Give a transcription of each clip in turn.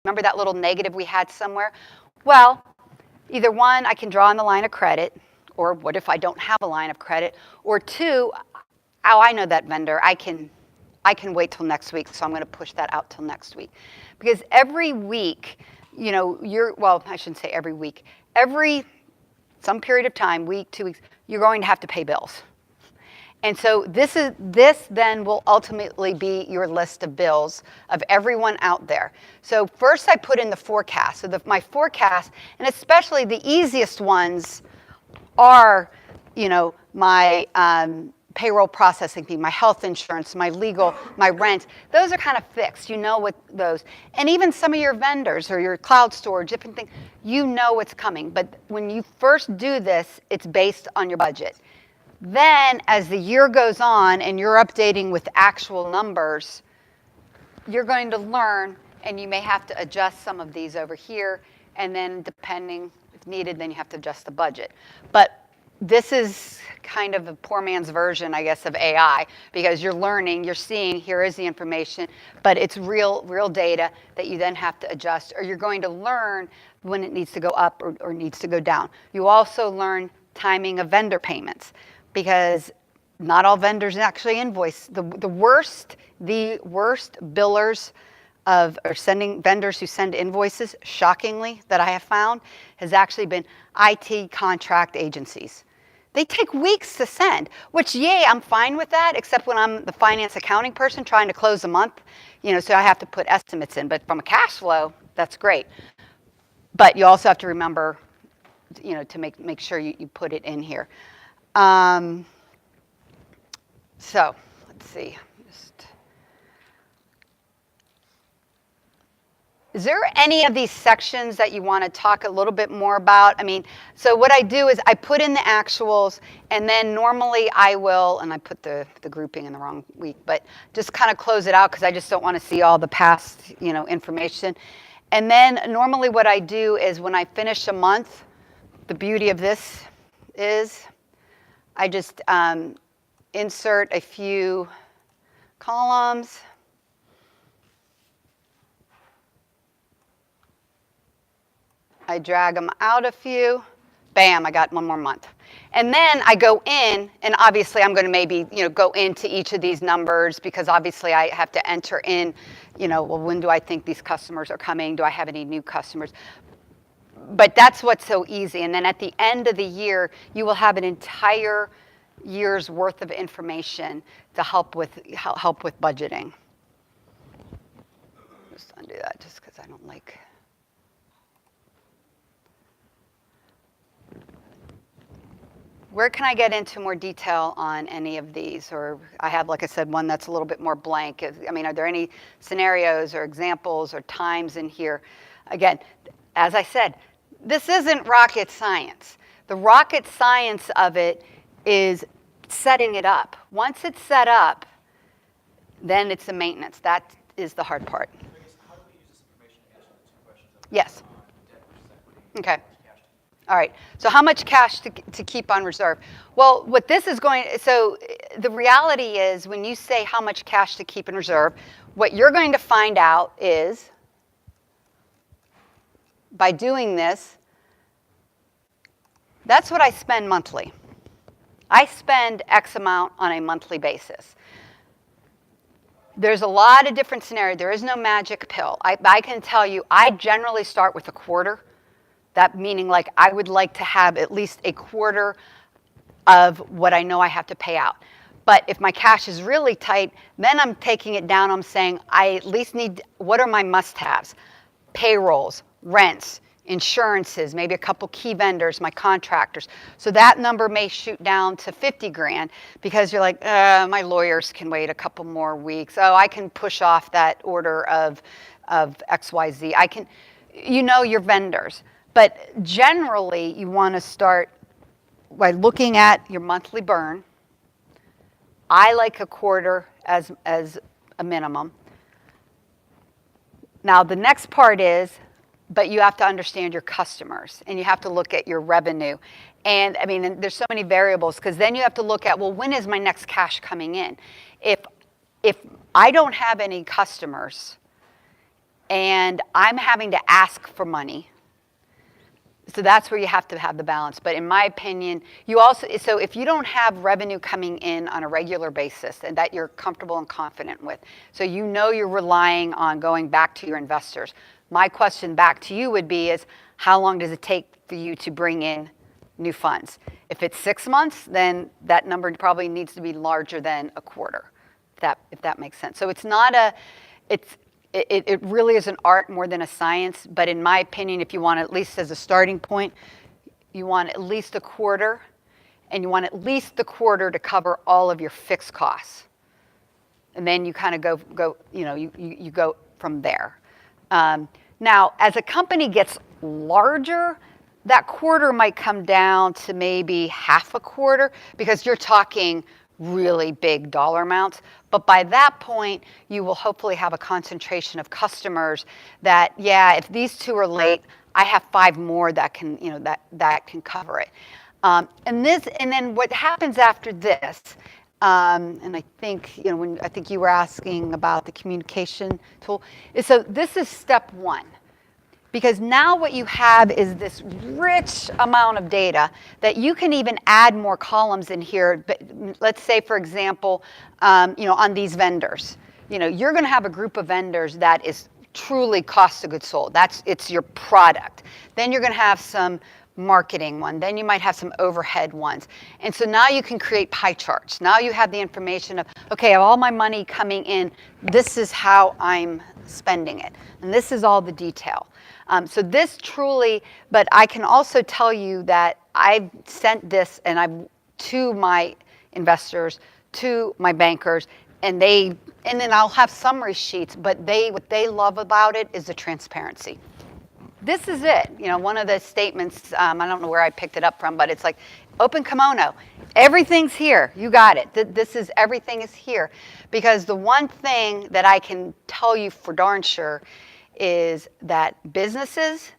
Remember that little negative we had somewhere? Well, either one, I can draw on the line of credit, or what if I don't have a line of credit? Or two, oh, I know that vendor. I can wait till next week, so I'm going to push that out till next week. Because every week, you know, well, I shouldn't say every week. Some period of time, week, 2 weeks, you're going to have to pay bills. And so this then will ultimately be your list of bills of everyone out there. So first I put in the forecast. So my forecast, and especially the easiest ones are, you know, my payroll processing fee, my health insurance, my legal, my rent. Those are kind of fixed. You know what those. And even some of your vendors or your cloud storage, different things, you know what's coming. But when you first do this, it's based on your budget. Then, as the year goes on and you're updating with actual numbers, you're going to learn, and you may have to adjust some of these over here, and then depending, if needed, then you have to adjust the budget. But this is kind of a poor man's version, I guess, of AI, because you're learning, you're seeing, here is the information, but it's real data that you then have to adjust, or you're going to learn when it needs to go up or needs to go down. You also learn timing of vendor payments, because not all vendors actually invoice. The worst billers vendors who send invoices, shockingly, that I have found, has actually been IT contract agencies. They take weeks to send, which, yay, I'm fine with that, except when I'm the finance accounting person trying to close a month, you know, so I have to put estimates in. But from a cash flow, that's great. But you also have to remember, you know, to make sure you put it in here. So let's see. Is there any of these sections that you want to talk a little bit more about? I mean, so what I do is I put in the actuals, and then normally I will, and I put the grouping in the wrong week, but just kind of close it out because I just don't want to see all the past, you know, information. And then normally what I do is when I finish a month, the beauty of this is I just insert a few columns. I drag them out a few. Bam, I got one more month. And then I go in, and obviously I'm going to maybe, you know, go into each of these numbers because obviously I have to enter in, you know, well, when do I think these customers are coming? Do I have any new customers? But that's what's so easy. And then at the end of the year, you will have an entire year's worth of information to help with budgeting. Just undo that just because I don't like. Where can I get into more detail on any of these? Or I have, like I said, one that's a little bit more blank. I mean, are there any scenarios or examples or times in here? Again, as I said, this isn't rocket science. The rocket science of it is setting it up. Once it's set up, then it's the maintenance. That is the hard part. How do we use this information to answer the two questions? Yes. Debt versus equity. Okay. All right. So how much cash to keep on reserve? Well, what this is going, so the reality is when you say how much cash to keep in reserve, what you're going to find out is by doing this, that's what I spend monthly. I spend X amount on a monthly basis. There's a lot of different scenarios. There is no magic pill. I can tell you, I generally start with a quarter. That meaning like I would like to have at least a quarter of what I know I have to pay out. But if my cash is really tight, then I'm taking it down. I'm saying I at least need, what are my must-haves? Payrolls, rents, insurances, maybe a couple key vendors, my contractors. So that number may shoot down to 50 grand because you're like, my lawyers can wait a couple more weeks. Oh, I can push off that order of XYZ. I can, you know, your vendors. But generally, you want to start by looking at your monthly burn. I like a quarter as a minimum. Now, the next part is, but you have to understand your customers, and you have to look at your revenue. And, I mean, there's so many variables, because then you have to look at, well, when is my next cash coming in? If I don't have any customers, and I'm having to ask for money. So that's where you have to have the balance. But in my opinion, you also, so if you don't have revenue coming in on a regular basis and that you're comfortable and confident with, so you know you're relying on going back to your investors, my question back to you would be is, how long does it take for you to bring in new funds? If it's 6 months, then that number probably needs to be larger than a quarter, if that makes sense. So it's not a, it really is an art more than a science, but in my opinion, if you want at least as a starting point, you want at least a quarter, and you want at least the quarter to cover all of your fixed costs. And then you kind of go you go from there. Now, as a company gets larger, that quarter might come down to maybe half a quarter because you're talking really big dollar amounts. But by that point, you will hopefully have a concentration of customers that, yeah, if these 2 are late, I have 5 more that can, that can cover it. And then what happens after this, and I think, I think you were asking about the communication tool, is so this is step 1. Because now what you have is this rich amount of data that you can even add more columns in here. But let's say, for example, on these vendors, you're going to have a group of vendors that is truly cost of goods sold. It's your product. Then you're going to have some marketing one. Then you might have some overhead ones. And so now you can create pie charts. Now you have the information of, okay, of all my money coming in, this is how I'm spending it. And this is all the detail. So this truly, but I can also tell you that I've sent this to my investors, to my bankers, and then I'll have summary sheets, but what they love about it is the transparency. This is it. One of the statements, I don't know where I picked it up from, but it's like, open kimono. Everything's here. You got it. Everything is here. Because the one thing that I can tell you for darn sure is that businesses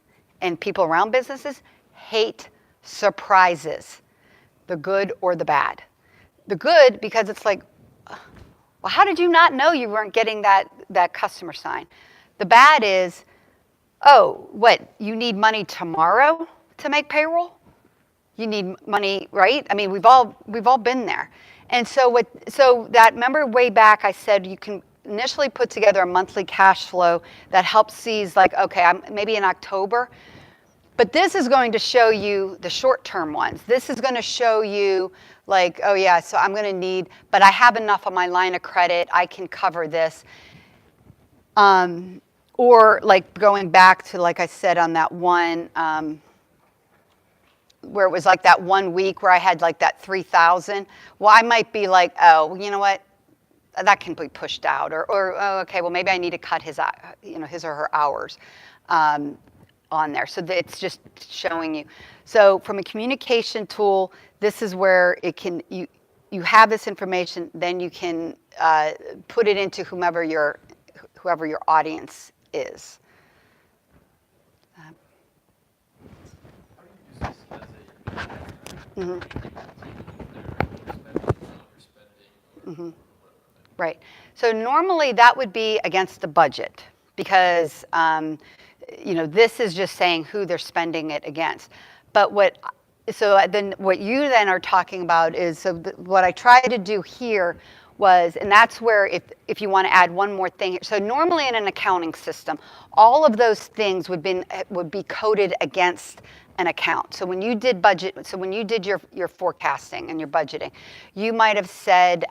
and people around businesses hate surprises, the good or the bad. The good, because it's like, well, how did you not know you weren't getting that customer sign? The bad is, oh, what, you need money tomorrow to make payroll? You need money, right? I mean, we've all been there. And so remember way back I said you can initially put together a monthly cash flow that helps seize, like, okay, I'm maybe in October, but this is going to show you the short-term ones. This is going to show you, like, oh yeah, so I'm going to need, but I have enough on my line of credit, I can cover this. Or like going back to, like I said, on that one, where it was like that 1 week where I had like that 3,000. Well, I might be like, oh, you know what? That can be pushed out, or oh, okay, well maybe I need to cut his or her hours on there. So it's just showing you. So from a communication tool, this is where it can you have this information, then you can put it into whoever your audience is. Mm-hmm. Mm-hmm. Right. So normally that would be against the budget because, this is just saying who they're spending it against. But what you then are talking about is, what I tried to do here was, and that's where if you want to add one more thing. So normally in an accounting system, all of those things would be coded against an account. So when you did your forecasting and your budgeting, you might have said,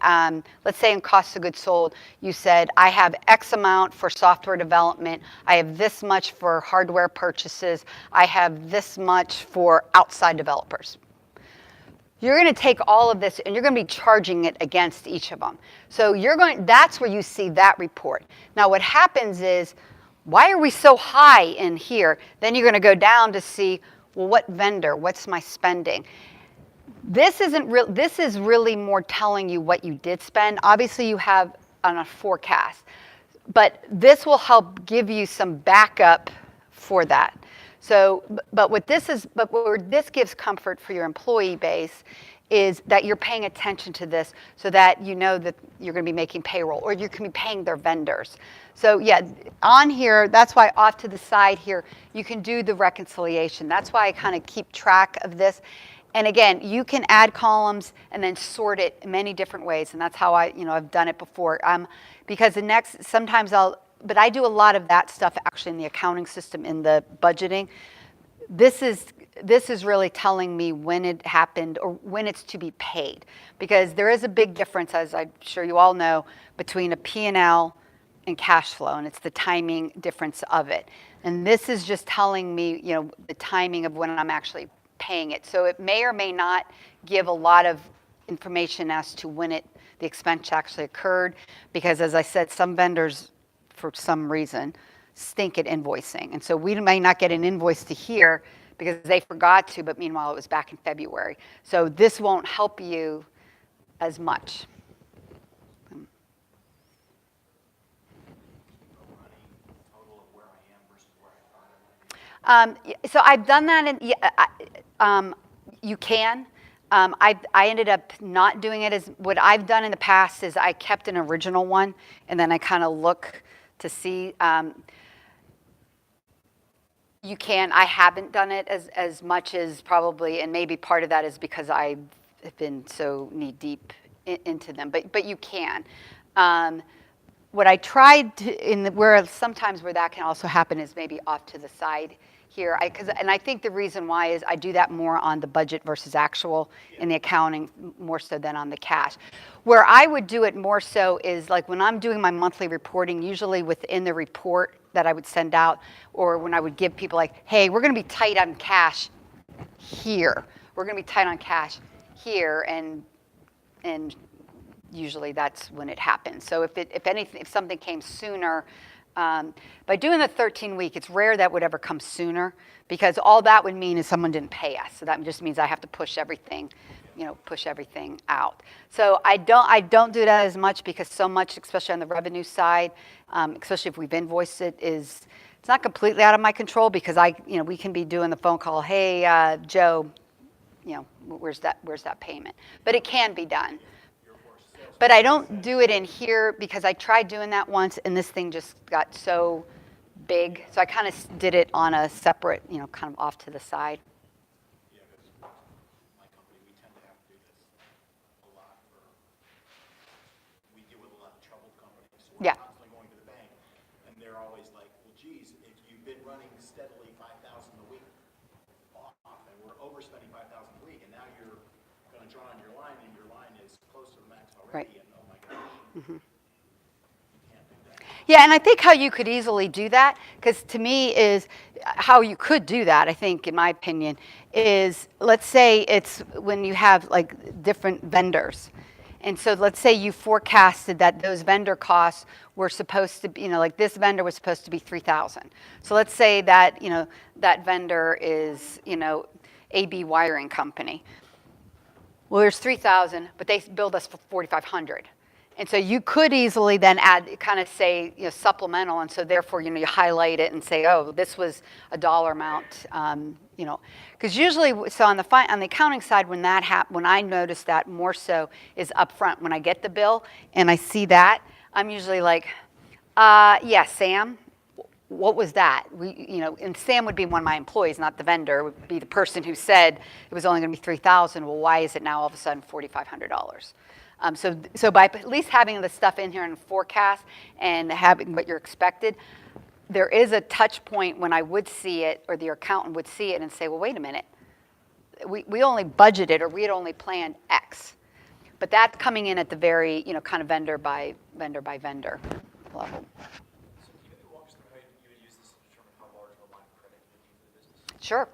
let's say in cost of goods sold, you said, I have X amount for software development, I have this much for hardware purchases, I have this much for outside developers. You're going to take all of this and you're going to be charging it against each of them. So that's where you see that report. Now what happens is, why are we so high in here? Then you're going to go down to see, well, what vendor, what's my spending? This is really more telling you what you did spend. Obviously you have on a forecast, but this will help give you some backup for that. So, but where this gives comfort for your employee base is that you're paying attention to this so that you know that you're going to be making payroll or you can be paying their vendors. So yeah, on here, that's why off to the side here, you can do the reconciliation. That's why I kind of keep track of this. And again, you can add columns and then sort it in many different ways. And that's how I've done it before. Because sometimes but I do a lot of that stuff actually in the accounting system, in the budgeting. This is really telling me when it happened or when it's to be paid. Because there is a big difference, as I'm sure you all know, between a P&L and cash flow, and it's the timing difference of it. And this is just telling me, the timing of when I'm actually paying it. So it may or may not give a lot of information as to when the expense actually occurred, because as I said, some vendors, for some reason, stink at invoicing. And so we may not get an invoice to here because they forgot to, but meanwhile it was back in February. So this won't help you as much. So I've done that, you can. I ended up not doing it as, what I've done in the past is I kept an original one, and then I kind of look to see. You can, I haven't done it as much as probably, and maybe part of that is because I have been so knee deep into them, but you can. What I tried to, sometimes where that can also happen is maybe off to the side here. And I think the reason why is I do that more on the budget versus actual in the accounting, more so than on the cash. Where I would do it more so is like when I'm doing my monthly reporting, usually within the report that I would send out, or when I would give people like, hey, we're going to be tight on cash here. We're going to be tight on cash here, and usually that's when it happens. So if something came sooner, by doing the 13-week, it's rare that would ever come sooner, because all that would mean is someone didn't pay us. So that just means I have to push everything out. So I don't do that as much, because so much, especially on the revenue side, especially if we've invoiced it, it's not completely out of my control, because we can be doing the phone call, hey, Joe, where's that payment? But it can be done. But I don't do it in here, because I tried doing that once and this thing just got so big. So I kind of did it on a separate, kind of off to the side. Yeah, because my company, we tend to have to do this a lot we deal with a lot of troubled companies. So we're constantly going to the bank, and they're always like, well, geez, if you've been running steadily 5,000 a week off, and we're overspending 5,000 a week, and now you're going to draw on your line, and your line is close to the max already. Right. And oh my gosh, you can't do that. Yeah, and I think how you could easily do that, because to me is how you could do that, I think, in my opinion, is let's say it's when you have like different vendors. And so let's say you forecasted that those vendor costs were supposed to be, like this vendor was supposed to be $3,000. So let's say that, that vendor is, AB Wiring Company. Well, there's $3,000, but they billed us for $4,500. And so you could easily then kind of say, supplemental, and so therefore, you highlight it and say, oh, this was a dollar amount, because usually, so on the accounting side, when I notice that more so is upfront when I get the bill and I see that, I'm usually like, yeah, Sam, what was that? And Sam would be one of my employees, not the vendor. Would be the person who said it was only going to be $3,000. Well, why is it now all of a sudden $4,500? So by at least having the stuff in here in forecast and having what you're expected, there is a touch point when I would see it, or the accountant would see it and say, well, wait a minute. We only budgeted, or we had only planned X. But that's coming in at the very, kind of vendor by vendor level. So can you maybe walk us through how you would use this to determine how large of a line of credit you would need for the business? Sure.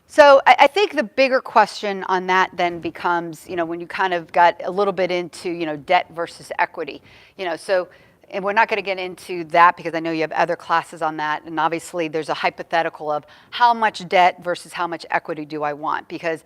So I think the bigger question on that then becomes, when you kind of got a little bit into, debt versus equity. And we're not going to get into that because I know you have other classes on that. And obviously there's a hypothetical of how much debt versus how much equity do I want? Because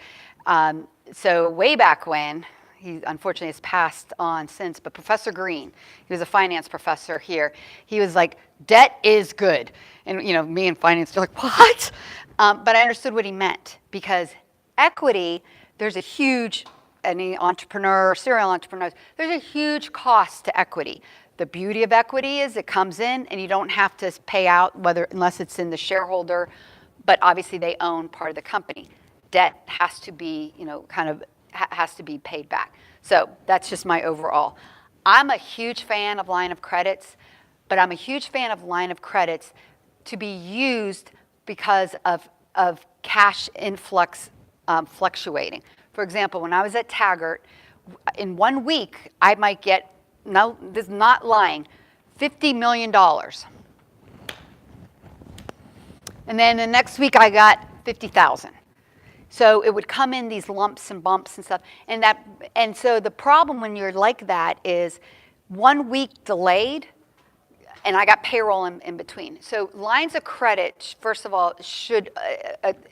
so way back when, he unfortunately has passed on since, but Professor Green, he was a finance professor here. He was like, debt is good. And me in finance are like, what? But I understood what he meant, because equity, there's a huge, any entrepreneur, serial entrepreneurs, there's a huge cost to equity. The beauty of equity is it comes in and you don't have to pay out unless it's in the shareholder, but obviously they own part of the company. Debt has to be, has to be paid back. So that's just my overall. I'm a huge fan of line of credits, but I'm a huge fan of line of credits to be used because of cash influx fluctuating. For example, when I was at Taggart, in 1 week, I might get, no, this is not lying, $50 million. And then the next week I got 50,000. So it would come in these lumps and bumps and stuff. And so the problem when you're like that is 1 week delayed, and I got payroll in between. So lines of credit, first of all, should,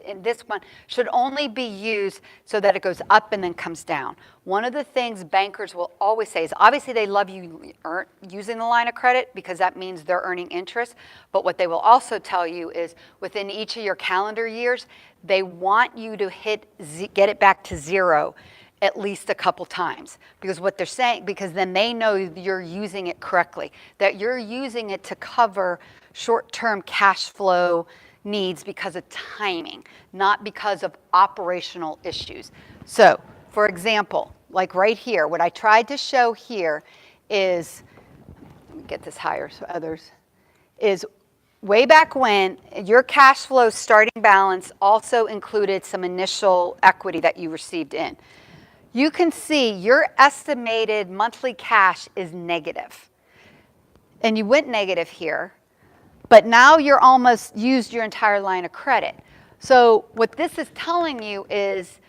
in this one, should only be used so that it goes up and then comes down. One of the things bankers will always say is, obviously they love you using the line of credit because that means they're earning interest. But what they will also tell you is within each of your calendar years, they want you to get it back to zero at least a couple times, because what they're saying, because then they know you're using it correctly, that you're using it to cover short-term cash flow needs because of timing, not because of operational issues. So, for example, like right here, what I tried to show here is, let me get this higher so others, is way back when your cash flow starting balance also included some initial equity that you received in. You can see your estimated monthly cash is negative. And you went negative here, but now you're almost used your entire line of credit. So what this is telling you is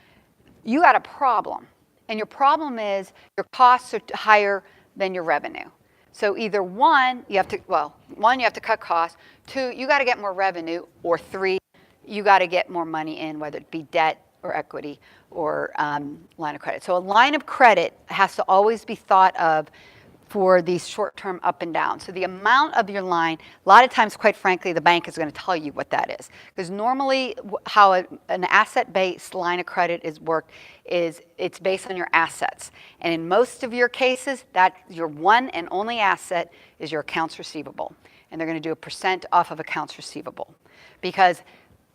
you got a problem. And your problem is your costs are higher than your revenue. So either one, you have to cut costs. Two, you got to get more revenue. Or three, you got to get more money in, whether it be debt or equity or line of credit. So a line of credit has to always be thought of for these short-term up and down. So the amount of your line, a lot of times, quite frankly, the bank is going to tell you what that is. Because normally how an asset-based line of credit is worked is it's based on your assets. And in most of your cases, that your one and only asset is your accounts receivable. And they're going to do a % off of accounts receivable. Because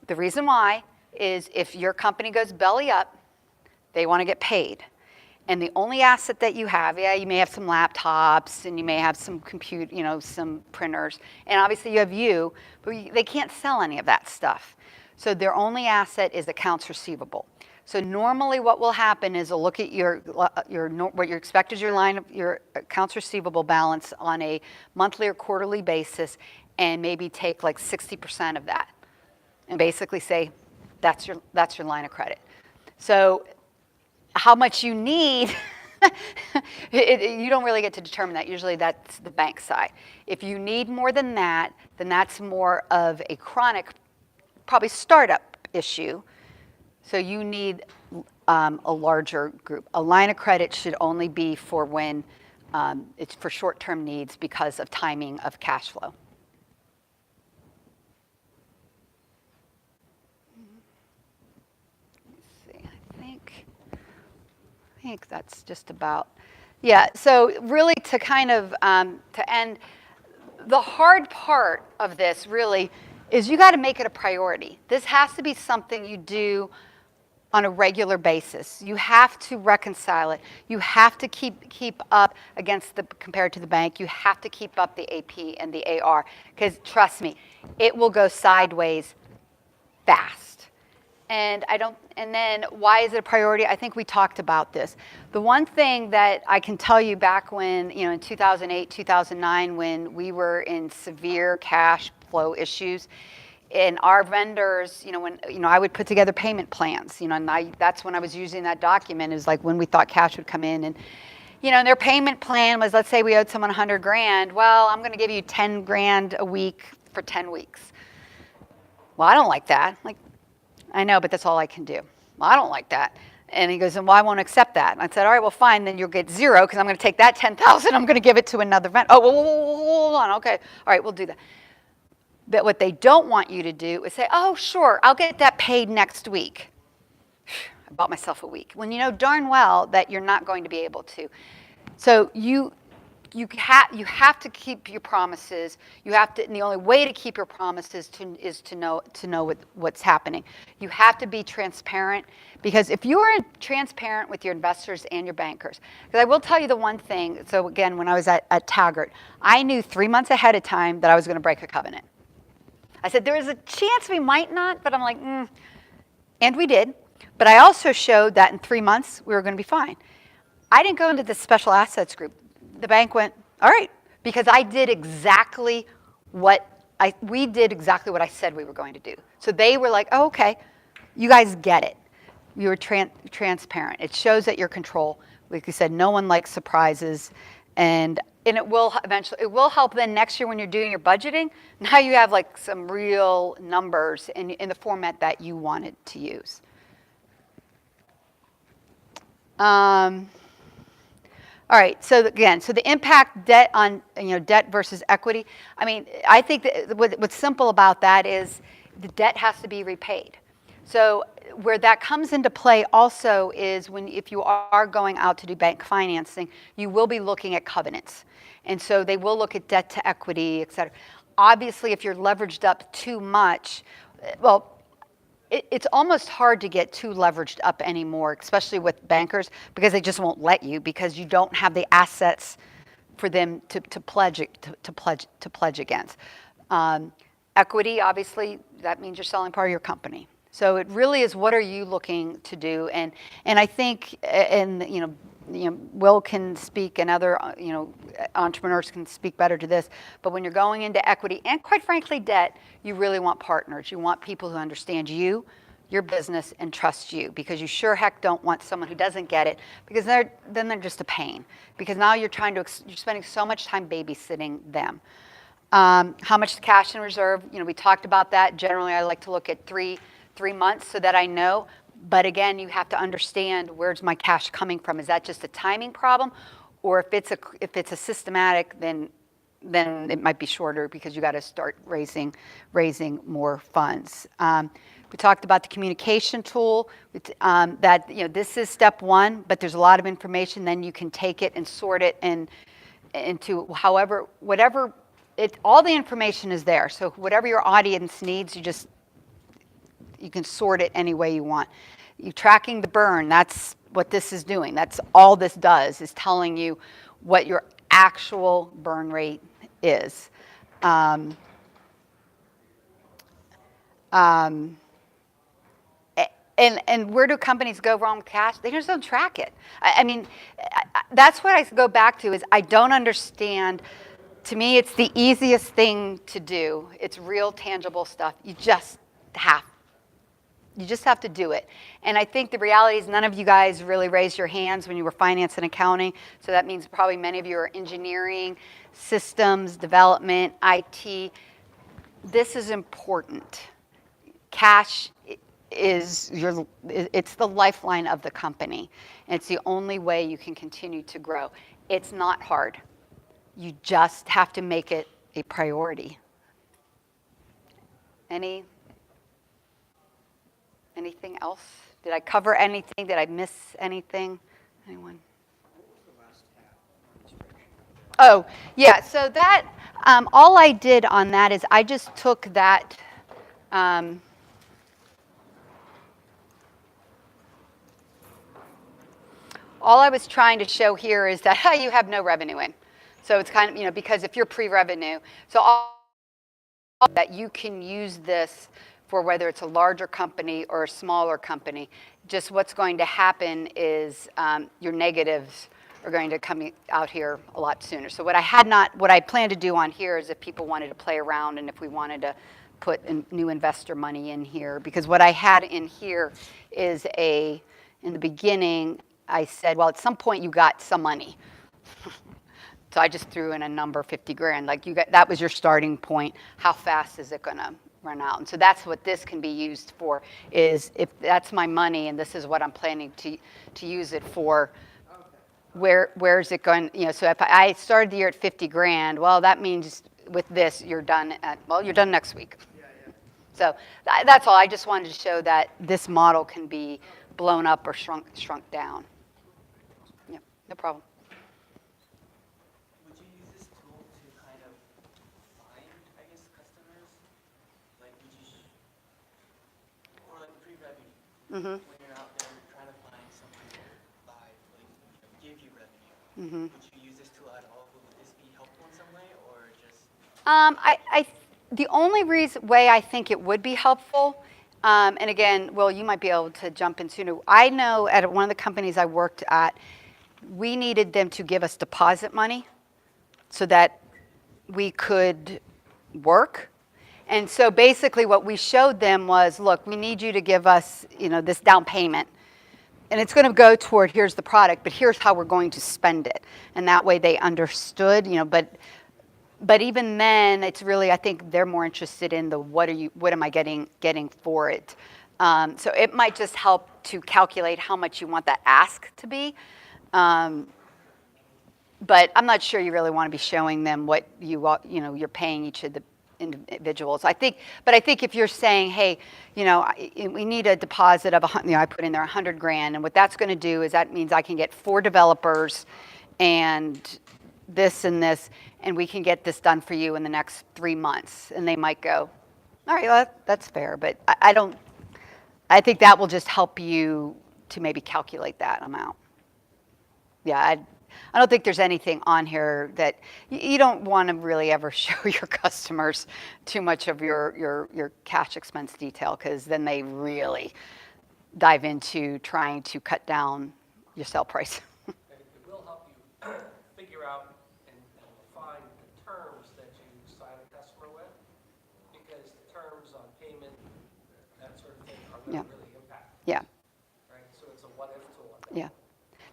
the reason why is if your company goes belly up, they want to get paid. And the only asset that you have, you may have some laptops and you may have some some printers, and obviously you have but they can't sell any of that stuff. So their only asset is accounts receivable. So normally what will happen is they'll look at what you expect is your accounts receivable balance on a monthly or quarterly basis and maybe take like 60% of that and basically say, that's your line of credit. So how much you need, you don't really get to determine that. Usually that's the bank side. If you need more than that, then that's more of a chronic, probably startup issue. So you need a larger group. A line of credit should only be for when it's for short-term needs because of timing of cash flow. I think that's just about, so really to kind of, to end, the hard part of this really is you got to make it a priority. This has to be something you do on a regular basis. You have to reconcile it. You have to keep up compared to the bank. You have to keep up the AP and the AR, because trust me, it will go sideways fast. And then why is it a priority? I think we talked about this. The one thing that I can tell you back when, in 2008, 2009, when we were in severe cash flow issues, and our vendors, when I would put together payment plans, and that's when I was using that document, is like when we thought cash would come in, and and their payment plan was, let's say we owed someone $100,000. Well, I'm going to give you $10,000 a week for 10 weeks. Well, I don't like that. I know, but that's all I can do. Well, I don't like that. And he goes, well, I won't accept that. And I said, all right, well, fine, then you'll get zero, because I'm going to take that $10,000, I'm going to give it to another vendor. Oh, hold on, okay. All right, we'll do that. But what they don't want you to do is say, oh, sure, I'll get that paid next week. I bought myself a week. When you know darn well that you're not going to be able to. So you have to keep your promises. You have to, and the only way to keep your promises is to know what's happening. You have to be transparent, because if you are transparent with your investors and your bankers, because I will tell you the one thing. So again, when I was at Taggart, I knew 3 months ahead of time that I was going to break a covenant. I said there is a chance we might not, but I'm like, and we did. But I also showed that in 3 months we were going to be fine. I didn't go into the special assets group. The bank went, all right, because I did exactly we did exactly what I said we were going to do. So they were like, oh, okay, you guys get it. You were transparent. It shows that you're control. Like you said, no one likes surprises, and it will eventually, it will help then next year when you're doing your budgeting. Now you have like some real numbers in the format that you wanted to use. All right, so again, so the impact debt on, debt versus equity. I mean, I think that what's simple about that is the debt has to be repaid. So where that comes into play also is if you are going out to do bank financing, you will be looking at covenants. And so they will look at debt to equity, et cetera. Obviously, if you're leveraged up too much, well, it's almost hard to get too leveraged up anymore, especially with bankers, because they just won't let you, because you don't have the assets for them to pledge against. Equity, obviously, that means you're selling part of your company. So it really is, what are you looking to do? And I think, and Will can speak, and other entrepreneurs can speak better to this. But when you're going into equity and, quite frankly, debt, you really want partners. You want people who understand you, your business, and trust you, because you sure heck don't want someone who doesn't get it, because then they're just a pain. Because now you're spending so much time babysitting them. How much cash in reserve? We talked about that. Generally, I like to look at three months so that I know. But again, you have to understand, where's my cash coming from? Is that just a timing problem? Or if it's a systematic, then it might be shorter, because you got to start raising more funds. We talked about the communication tool, that this is step one, but there's a lot of information. Then you can take it and sort it into whatever all the information is there. So whatever your audience needs, you can sort it any way you want. You tracking the burn, that's what this is doing. That's all this does, is telling you what your actual burn rate is. And where do companies go wrong with cash? They just don't track it. I mean, that's what I go back to, is I don't understand. To me, it's the easiest thing to do. It's real tangible stuff. You just have to do it. And I think the reality is, none of you guys really raised your hands when you were finance and accounting. So that means probably many of you are engineering, systems, development, IT. This is important. Cash it's the lifeline of the company. And it's the only way you can continue to grow. It's not hard. You just have to make it a priority. Anything else? Did I cover anything? Did I miss anything? Anyone? Oh, yeah. So that, all I did on that is I just took that. All I was trying to show here is that you have no revenue in. So it's kind of, because if you're pre-revenue, so all that you can use this for, whether it's a larger company or a smaller company. Just what's going to happen is your negatives are going to come out here a lot sooner. So what I plan to do on here is, if people wanted to play around and if we wanted to put new investor money in here, because what I had in here is in the beginning, I said, well, at some point you got some money. So I just threw in a number, 50 grand. Like that was your starting point. How fast is it gonna run out? And so that's what this can be used for, is if that's my money and this is what I'm planning to use it for, where is it going? So if I started the year at 50 grand, well, that means with this, you're done next week. So that's all. I just wanted to show that this model can be blown up or shrunk down. Yeah, no problem. Would you Mm-hmm. when you're out there trying to find someone to buy, like, give you revenue, would you use this tool at all? Would this be helpful in some way, or just? The only way I think it would be helpful, and again, Will, you might be able to jump in sooner. I know at one of the companies I worked at, we needed them to give us deposit money so that we could work. And so basically what we showed them was, look, we need you to give us, this down payment. And it's going to go toward, here's the product, but here's how we're going to spend it. And that way they understood, but even then, it's really, I think they're more interested in the what am I getting for it. So it might just help to calculate how much you want that ask to be. But I'm not sure you really want to be showing them what you're paying each of the individuals. I think if you're saying, hey, we need a deposit of I put in there $100,000, and what that's going to do is that means I can get 4 developers, and this, and we can get this done for you in the next 3 months. And they might go, all right, well, that's fair, but I think that will just help you to maybe calculate that amount. Yeah, I don't think there's anything on here that you don't want to really ever show your customers too much of your cash expense detail, because then they really dive into trying to cut down your sell price. It will help you figure out and refine the terms that you sign a customer with, because the terms on payment, that sort of thing, are going to really impact. Yeah. Right? So it's a what-if tool. Yeah.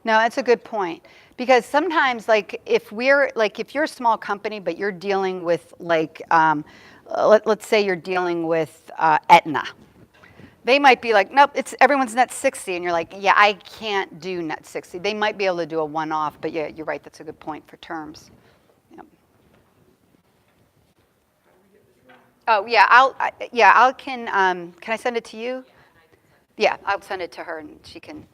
No, that's a good point. Because sometimes, if you're a small company, but you're dealing with, let's say you're dealing with Aetna. They might be like, nope, everyone's net 60. And you're like, yeah, I can't do net 60. They might be able to do a one-off, but yeah, you're right. That's a good point for terms. Yep. Oh, yeah, can I send it to you? Yeah, I'll send it to her, and she can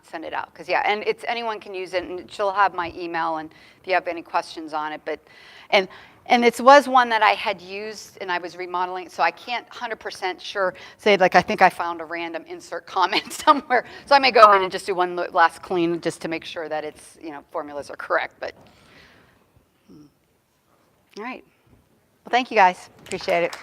send it out. Because, yeah, and anyone can use it, and she'll have my email, and if you have any questions on it. And it was one that I had used, and I was remodeling, so I can't 100% sure say, I think I found a random insert comment somewhere. So I may go in and just do one last clean just to make sure that it's, formulas are correct. But, all right. Well, thank you, guys. Appreciate it.